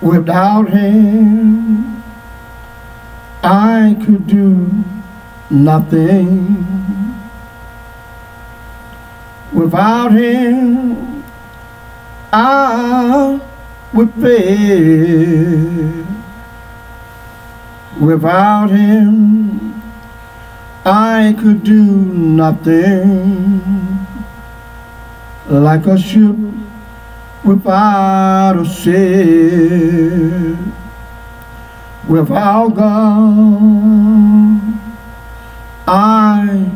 Without him, I could do nothing. Without him, I would fail. Without him, I could do nothing. Like a ship without a sail. Without God, I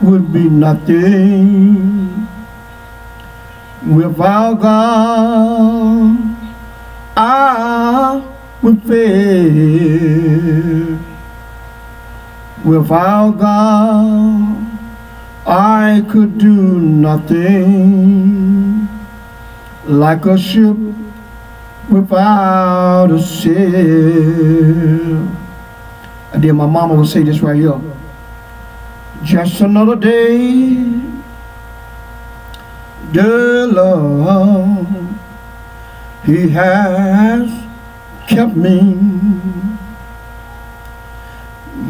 would be nothing. Without God, I would fail. Without God, I could do nothing. Like a ship without a sail. And then my mama would say this right here. Just another day, the Lord, he has kept me.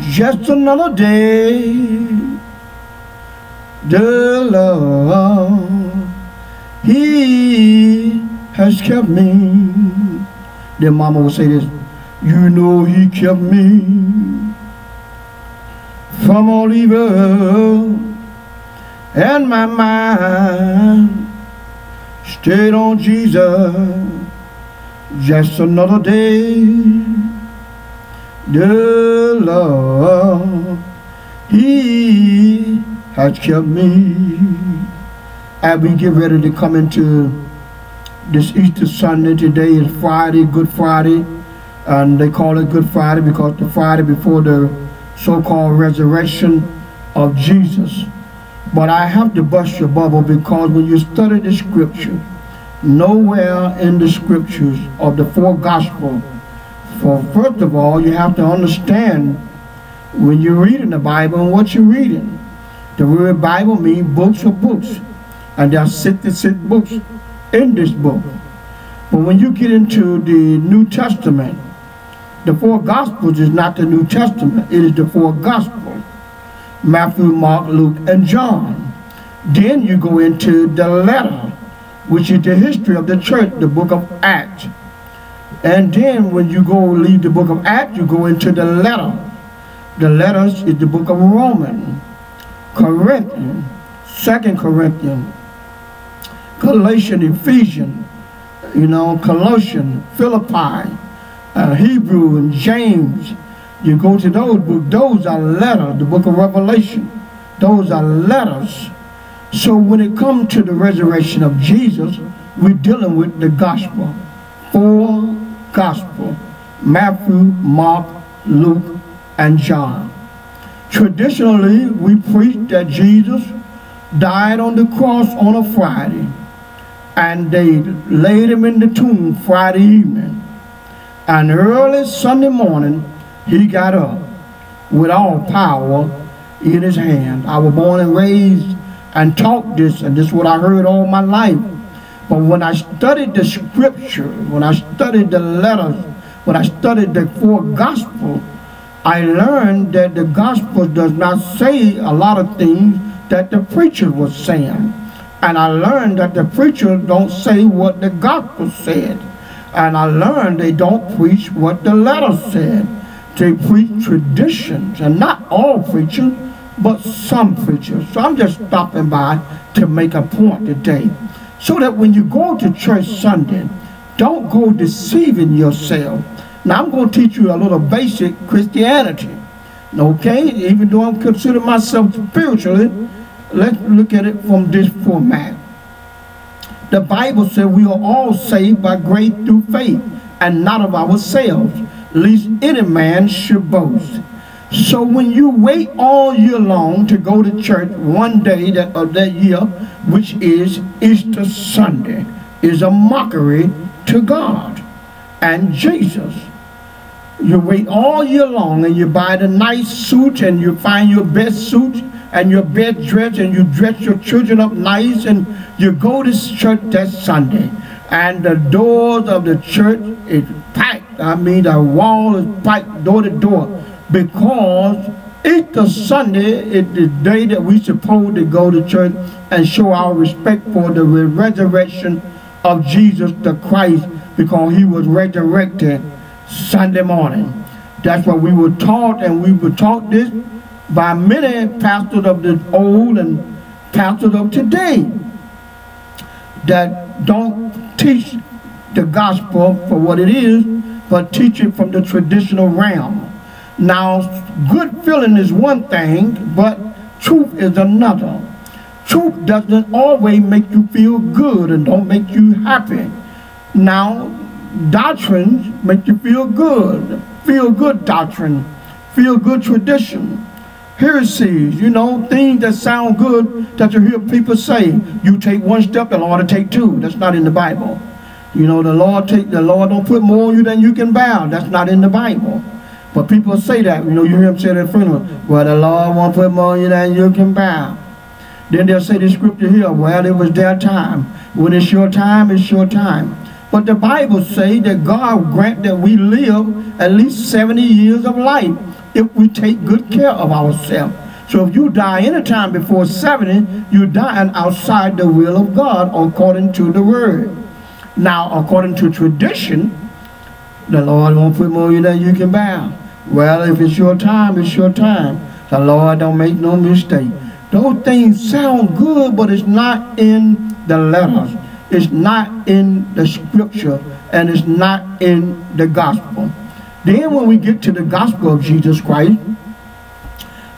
Just another day, the Lord, he has kept me. Then mama would say this, you know he kept me from all evil, and my mind stayed on Jesus. Just another day, the Lord, he has kept me. As we get ready to come into this Easter Sunday, today is Friday, Good Friday, and they call it Good Friday because the Friday before the so-called resurrection of Jesus. But I have to bust your bubble because when you study the scripture, nowhere in the scriptures of the four gospels, first of all, you have to understand when you're reading the Bible and what you're reading. The word Bible means books or books. And there are 66 books in this book. But when you get into the New Testament, the four Gospels is not the New Testament. It is the four Gospels. Matthew, Mark, Luke, and John. Then you go into the letter, which is the history of the church, the book of Acts. And then when you go leave the book of Acts, you go into the letter. The letters is the book of Romans, Corinthians, 2 Corinthians, Galatians, Ephesians, Colossians, Philippi, Hebrew, and James. You go to those books, those are letters. The book of Revelation, those are letters. So when it comes to the resurrection of Jesus, we're dealing with the gospel. Four gospels: Matthew, Mark, Luke, and John. Traditionally, we preach that Jesus died on the cross on a Friday, and they laid him in the tomb Friday evening. And early Sunday morning, he got up with all power in his hand. I was born and raised and taught this, and this is what I heard all my life. But when I studied the scripture, when I studied the letters, when I studied the four gospels, I learned that the gospel does not say a lot of things that the preacher was saying. And I learned that the preacher don't say what the gospel said. And I learned they don't preach what the letter said. They preach traditions, and not all preachers, but some preachers. So I'm just stopping by to make a point today, so that when you go to church Sunday, don't go deceiving yourself. Now I'm going to teach you a little basic Christianity, okay? Even though I'm considering myself spiritually, let's look at it from this format. The Bible said we are all saved by grace through faith, and not of ourselves, lest any man should boast. So when you wait all year long to go to church one day of that year, which is Easter Sunday, is a mockery to God and Jesus. You wait all year long and you buy the nice suit and you find your best suit and your best dress and you dress your children up nice and you go to church that Sunday. and the doors of the church is packed. I mean, the wall is packed door to door, because Easter Sunday is the day that we supposed to go to church and show our respect for the resurrection of Jesus the Christ, because he was resurrected Sunday morning. That's what we were taught, and we were taught this by many pastors of the old and pastors of today that don't teach the gospel for what it is, but teach it from the traditional realm. Now, good feeling is one thing, but truth is another. Truth doesn't always make you feel good and don't make you happy. Now, doctrines make you feel good doctrine, feel good tradition. Heresies, you know, things that sound good that you hear people say. You take one step, the Lord will take two. That's not in the Bible. You know, the Lord don't put more on you than you can bear. That's not in the Bible. But people say that, you know, you hear them say that at funeral. Well, the Lord won't put more on you than you can bear. Then they'll say the scripture here, well, it was their time. When it's your time, it's your time. But the Bible says that God grant that we live at least 70 years of life if we take good care of ourselves. So if you die anytime before 70, you're dying outside the will of God according to the word. Now, according to tradition, the Lord won't put more on you than you can bear. Well, if it's your time, it's your time. The Lord don't make no mistake. Those things sound good, but it's not in the letters. It's not in the scripture, and it's not in the gospel. Then when we get to the gospel of Jesus Christ,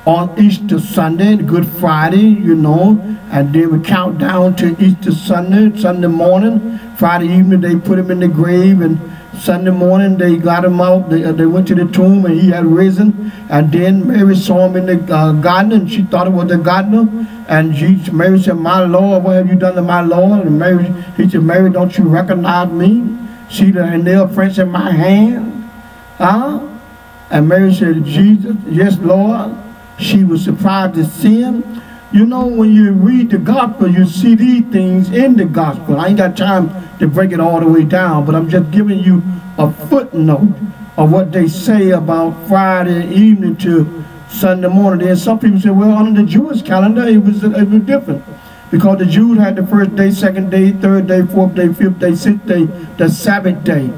on Easter Sunday, Good Friday, you know, and then we count down to Easter Sunday morning. Friday evening they put him in the grave, and Sunday morning they got him out. They went to the tomb, and he had risen. And then Mary saw him in the garden, and she thought it was the gardener. And Mary said, "My Lord, what have you done to my Lord?" And he said, "Mary, don't you recognize me? See the nail prints in my hand?" And Mary said, "Jesus, yes, Lord." She was surprised to see him. You know, when you read the gospel, you see these things in the gospel. I ain't got time to break it all the way down, but I'm just giving you a footnote of what they say about Friday evening to Sunday morning. Then some people say, well, under the Jewish calendar, it was different. Because the Jews had the first day, second day, third day, fourth day, fifth day, sixth day, the Sabbath day.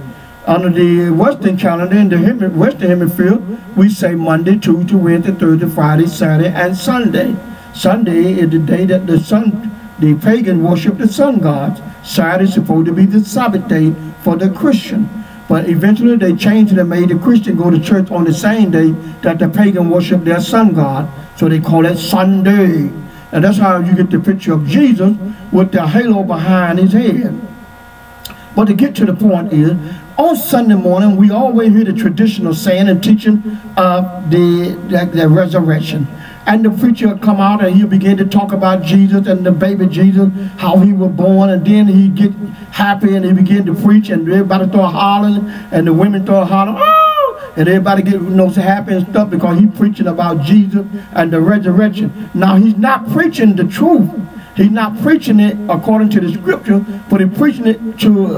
Under the Western calendar, in the Western Hemisphere, we say Monday, Tuesday, Wednesday, Thursday, Friday, Saturday, and Sunday. Sunday is the day that the pagan worship the sun gods. Saturday is supposed to be the Sabbath day for the Christian. But eventually they changed it and made the Christian go to church on the same day that the pagan worship their sun god. So they call it Sunday. And that's how you get the picture of Jesus with the halo behind his head. But to get to the point is, on Sunday morning, we always hear the traditional saying and teaching of the resurrection. And the preacher will come out and he'll begin to talk about Jesus and the baby Jesus, how he was born, and then he get happy and he begin to preach, and everybody start hollering, and the women start hollering, oh! And everybody get happy and stuff because he's preaching about Jesus and the resurrection. Now, he's not preaching the truth. He's not preaching it according to the scripture, but he's preaching it to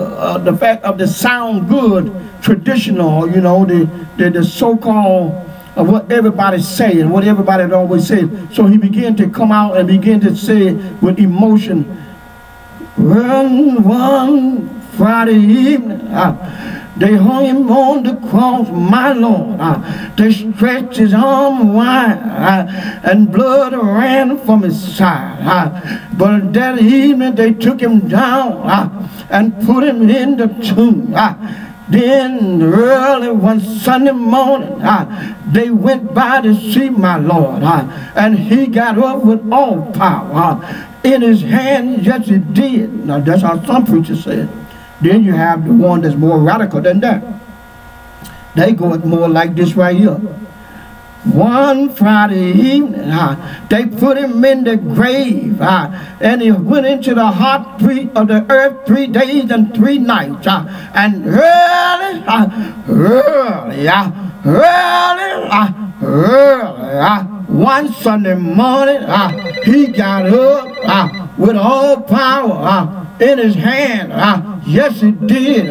the fact of the sound good, traditional, you know, the so-called what everybody say and what everybody always says. So he began to come out and begin to say with emotion, one Friday evening, they hung him on the cross, my Lord. They stretched his arm wide, and blood ran from his side. But that evening they took him down and put him in the tomb. Then early one Sunday morning, they went by to see my Lord, and he got up with all power in his hand. Yes, he did. Now that's how some preachers say it. Then you have the one that's more radical than that. They go it more like this right here. One Friday evening, they put him in the grave, and he went into the heart of the earth 3 days and 3 nights. And early, one Sunday morning, he got up with all power in his hand, Yes, it did.